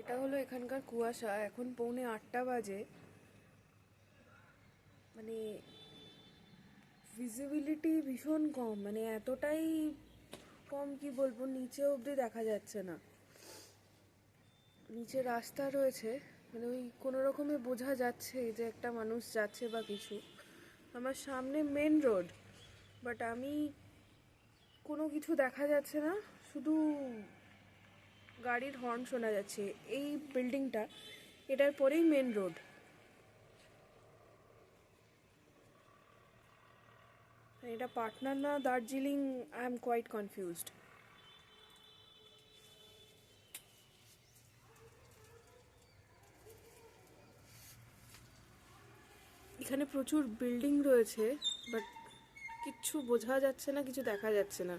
এটা হলো এখানকার কুয়াশা। এখন 7:45 বাজে। মানে ভিজিবিলিটি ভীষণ কম, মানে এতটাই কম কি বলবো, নিচে অবধি দেখা যাচ্ছে না। নিচে রাস্তা রয়েছে, মানে ওই কোনো রকমে বোঝা যাচ্ছে যে একটা মানুষ যাচ্ছে বা কিছু। আমার সামনে মেন রোড, বাট আমি কোনো কিছু দেখা যাচ্ছে না, শুধু গাড়ির হর্ন শোনা যাচ্ছে। এই বিল্ডিংটা, এটার পরেই মেন রোড। এটা পাটনা না Darjeeling, I am quite confused. এখানে প্রচুর বিল্ডিং রয়েছে, বাট কিচ্ছু বোঝা যাচ্ছে না, কিছু দেখা যাচ্ছে না।